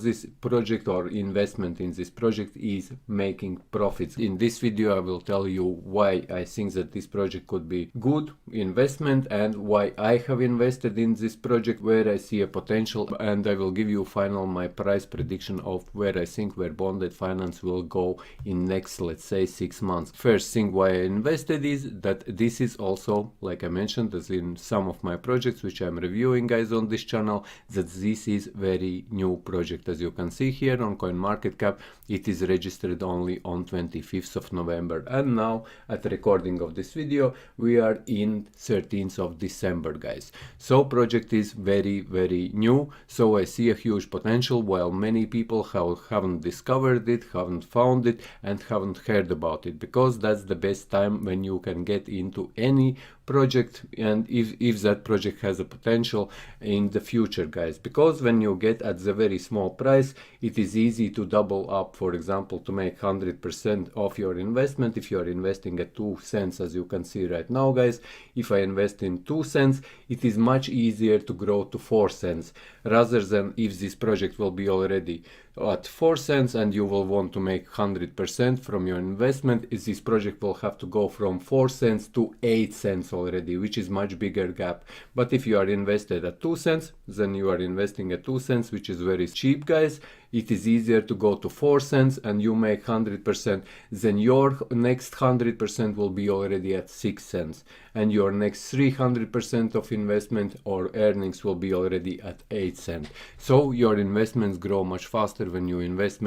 of this project or investment in this project is making profits. In this video I will tell you why I think that this project could be good investment and why I have invested in this project, where I see a potential, and I will give you final my price prediction of where I think where bonded finance will go in next, let's say, 6 months. First thing why I invested is that this is also, like I mentioned, as in some of my projects which I'm reviewing, guys, on this channel, that this is very new project. As you can see here on CoinMarketCap, it is registered only on 25th of November, and now at the recording of this video we are in 13th of December, guys. So project is very new, so I see a huge potential, while many people haven't discovered it, haven't found it, and haven't heard about it, because that's the best time when you can get into any project, and if that project has a potential in the future, guys, because when you get at the very small price, it is easy to double up. For example, to make 100% of your investment, if you are investing at 2 cents, as you can see right now, guys, if I invest in 2 cents, it is much easier to grow to 4 cents, rather than if this project will be already at 4 cents and you will want to make 100% from your investment, is this project will have to go from 4 cents to 8 cents already, which is much bigger gap. But if you are invested at 2 cents, then you are investing at 2 cents, which is very cheap, guys. It is easier to go to 4 cents and you make 100%, then your next 100% will be already at 6 cents, and your next 300% of investment or earnings will be already at 8 cents. So your investments grow much faster when you invest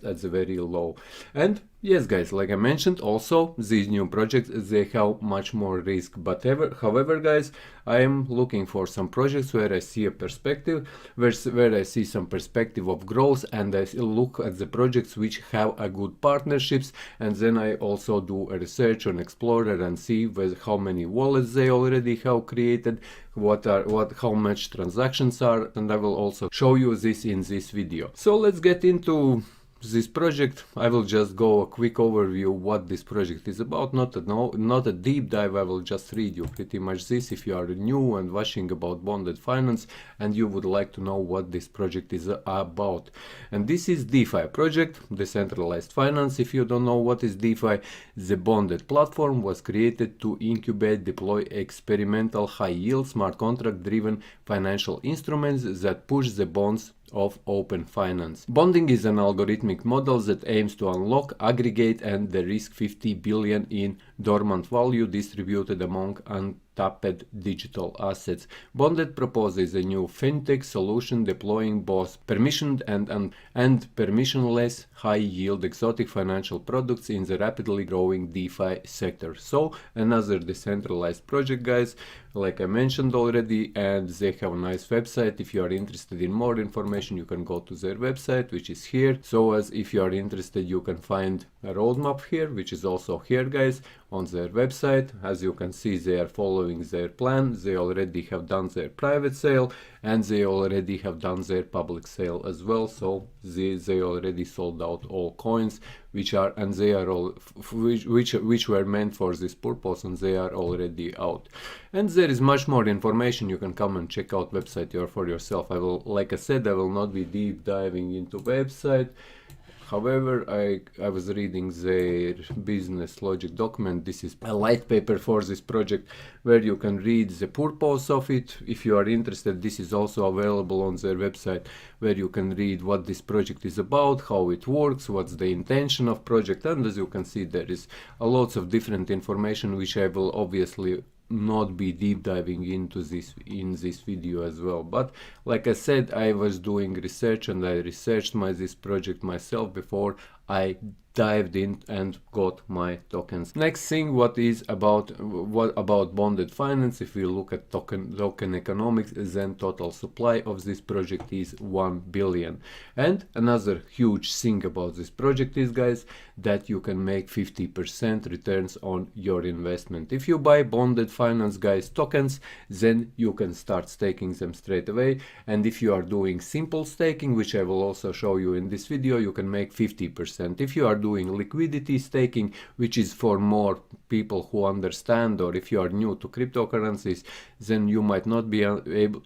at the very low. And yes, guys, like I mentioned, also these new projects, they have much more risk, but however, guys, I am looking for some projects where I see a perspective, where I see some perspective of growth, and I look at the projects which have a good partnerships, and then I also do a research on Explorer and see how many wallets they already have created, how much transactions are, and I will also show you this in this video. So let's get into this project. I will just go a quick overview what this project is about, not a deep dive. I will just read you pretty much this if you are new and watching about bonded finance and you would like to know what this project is about. And this is DeFi project, decentralized finance. If you don't know what is DeFi, the bonded platform was created to incubate, deploy experimental high-yield smart contract driven financial instruments that push the bonds of open finance. Bonding is an algorithmic model that aims to unlock, aggregate, and de-risk 50 billion in dormant value distributed among untapped digital assets. Bonded proposes a new fintech solution deploying both permissioned and permissionless high-yield exotic financial products in the rapidly growing DeFi sector. So another decentralized project, guys, like I mentioned already, and they have a nice website. If you are interested in more information, you can go to their website, which is here. So as if you are interested, you can find a roadmap here, which is also here, guys, on their website. As you can see, they are following their plan. They already have done their private sale and they already have done their public sale as well. So they already sold out all coins which are all which were meant for this purpose, and they are already out. And there is much more information. You can come and check out website for yourself. Like I said, I will not be deep diving into website. However, I was reading their business logic document. This is a light paper for this project where you can read the purpose of it. If you are interested, this is also available on their website, where you can read what this project is about, how it works, what's the intention of project. And as you can see, there is a lots of different information which I will obviously not be deep diving into this in this video as well. But like I said, I was doing research and I researched this project myself before I dived in and got my tokens. Next thing, what about bonded finance? If we look at token economics, then total supply of this project is 1 billion. And another huge thing about this project is, guys, that you can make 50% returns on your investment. If you buy bonded finance, guys, tokens, then you can start staking them straight away. And if you are doing simple staking, which I will also show you in this video, you can make 50%. If you are doing liquidity staking, which is for more people who understand, or if you are new to cryptocurrencies, then you might not be able,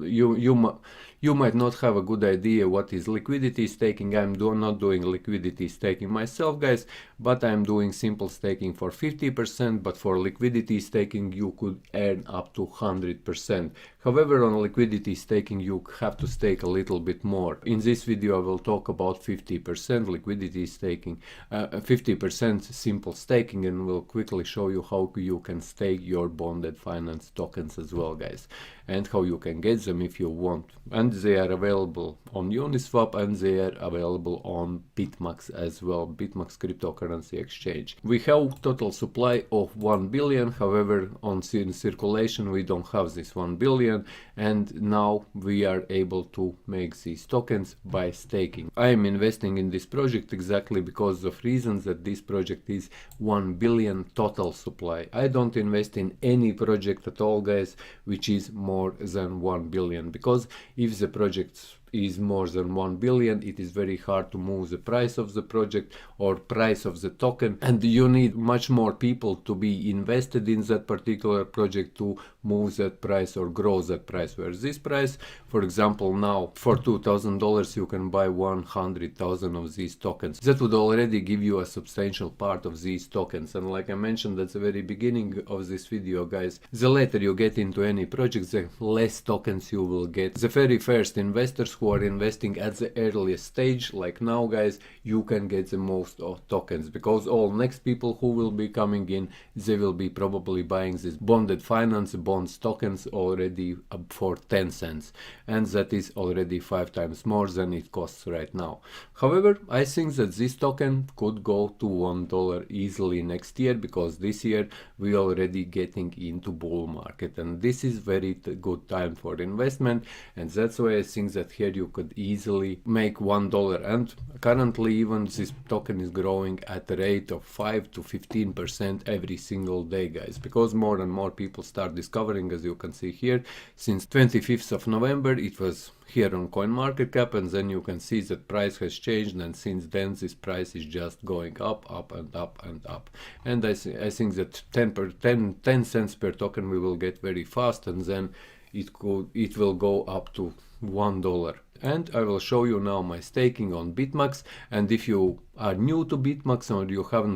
You might not have a good idea what is liquidity staking. I'm not doing liquidity staking myself, guys, but I'm doing simple staking for 50%, but for liquidity staking you could earn up to 100%. However, on liquidity staking you have to stake a little bit more. In this video I will talk about 50% liquidity staking, 50% simple staking, and will quickly show you how you can stake your bonded finance tokens as well, guys, and how you can get them if you want. And they are available on Uniswap and they are available on BitMax as well, BitMax cryptocurrency exchange. We have total supply of 1 billion, however on circulation we don't have this 1 billion, and now we are able to make these tokens by staking. I am investing in this project exactly because of reasons that this project is 1 billion total supply. I don't invest in any project at all, guys, which is more than 1 billion, because if the project is more than 1 billion, it is very hard to move the price of the project or price of the token, and you need much more people to be invested in that particular project to move that price or grow that price. Whereas this price, for example, now for $2,000 you can buy 100,000 of these tokens. That would already give you a substantial part of these tokens, and like I mentioned at the very beginning of this video, guys, the later you get into any project, the less tokens you will get. The very first investors who are investing at the earliest stage, like now, guys, you can get the most of tokens, because all next people who will be coming in, they will be probably buying this bonded finance bonds tokens already for 10 cents, and that is already 5 times more than it costs right now. However, I think that this token could go to $1 easily next year, because this year we already getting into bull market, and this is very good time for investment, and that's why I think that here you could easily make $1, and currently even this token is growing at a rate of 5 to 15% every single day, guys, because more and more people start discovering, as you can see here, since 25th of November it was here on CoinMarketCap, and then you can see that price has changed, and since then this price is just going up and up and up, and I think that 10 cents per token we will get very fast, and then it will go up to $1. And I will show you now my staking on BitMax, and if you are new to BitMax or you have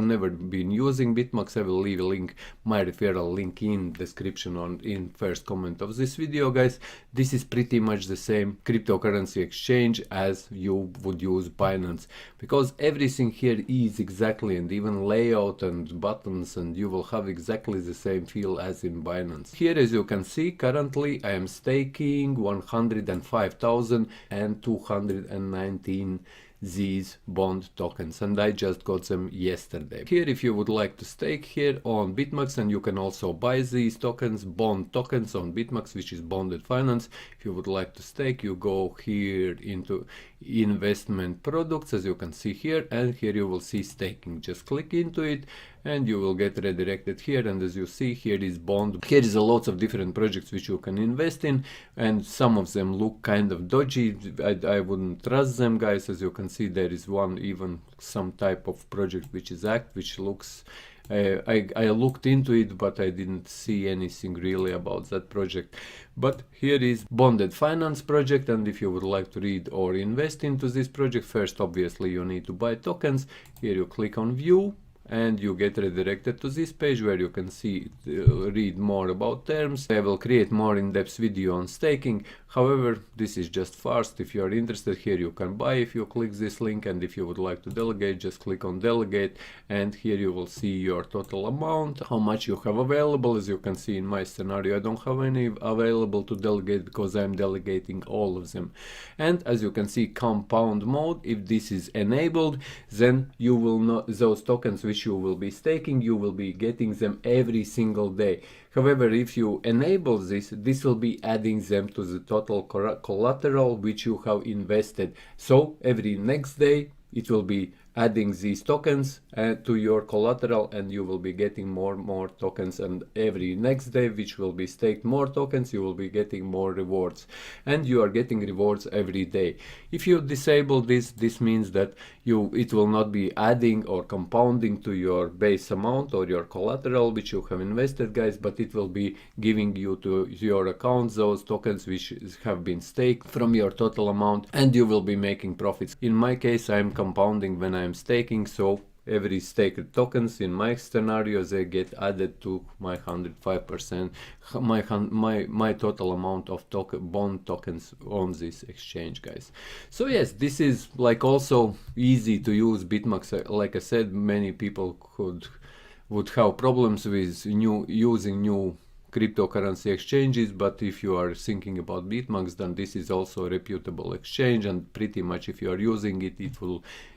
never been using BitMax, I will leave a link, my referral link, in description or in first comment of this video, guys. This is pretty much the same cryptocurrency exchange as you would use Binance, because everything here is exactly, and even layout and buttons, and you will have exactly the same feel as in Binance. Here, as you can see, currently I am staking 105,219 these bond tokens, and I just got them yesterday. Here, if you would like to stake here on BitMax, and you can also buy these tokens, bond tokens on BitMax, which is bonded finance. If you would like to stake, you go here into investment products, as you can see here, and here you will see staking. Just click into it and you will get redirected here, and as you see, here is bond. Here is a lot of different projects which you can invest in, and some of them look kind of dodgy. I wouldn't trust them, guys. As you can see, there is one, even some type of project which is ACT, which looks I looked into it, but I didn't see anything really about that project. But here is bonded finance project, and if you would like to read or invest into this project, first obviously you need to buy tokens. Here you click on view and you get redirected to this page where you can see read more about terms. I will create more in-depth video on staking. However, this is just first. If you are interested, here you can buy if you click this link, and if you would like to delegate, just click on delegate, and here you will see your total amount, how much you have available. As you can see in my scenario, I don't have any available to delegate because I'm delegating all of them. And as you can see, compound mode, if this is enabled, then you will not, those tokens which you will be staking, you will be getting them every single day. However, if you enable this, this will be adding them to the total collateral which you have invested. So every next day it will be adding these tokens to your collateral, and you will be getting more tokens, and every next day which will be staked more tokens, you will be getting more rewards, and you are getting rewards every day. If you disable this means that it will not be adding or compounding to your base amount or your collateral which you have invested, guys, but it will be giving you to your account those tokens which have been staked from your total amount, and you will be making profits. In my case, I'm compounding when I'm staking, so every staked tokens in my scenario, they get added to my 105%, my total amount of bond tokens on this exchange, guys. So yes, this is like also easy to use BitMax. Like I said, many people would have problems with using new cryptocurrency exchanges, but if you are thinking about BitMax, then this is also a reputable exchange, and pretty much if you are using it,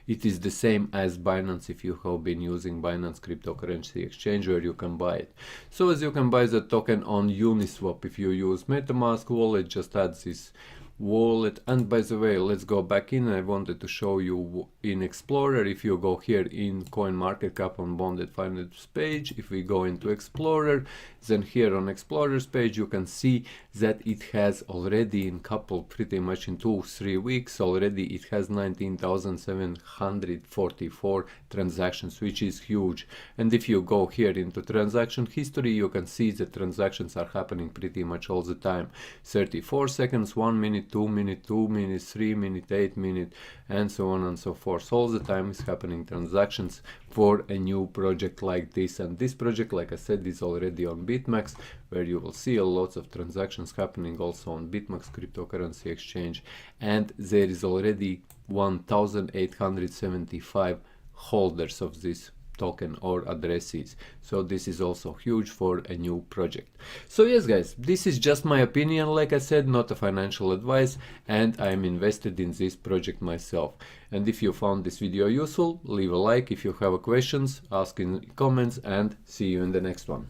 it is the same as Binance if you have been using Binance cryptocurrency exchange where you can buy it. So as you can buy the token on Uniswap, if you use MetaMask wallet, just add this wallet. And by the way, let's go back in. I wanted to show you in Explorer. If you go here in CoinMarketCap on Bonded Finance page, if we go into Explorer, then here on Explorer's page you can see that it has already in pretty much in 2-3 weeks already, it has 19,744 transactions, which is huge. And if you go here into transaction history, you can see the transactions are happening pretty much all the time. 34 seconds, 1 minute, 2 minutes, 2 minutes, 3 minutes, 8 minutes, and so on and so forth. All the time is happening transactions for a new project like this. And this project, like I said, is already on BitMax, where you will see a lots of transactions happening also on BitMax cryptocurrency exchange. And there is already 1,875 holders of this token or addresses. So this is also huge for a new project. So yes, guys, this is just my opinion, like I said, not a financial advice, and I'm invested in this project myself. And if you found this video useful, leave a like. If you have questions, ask in comments, and see you in the next one.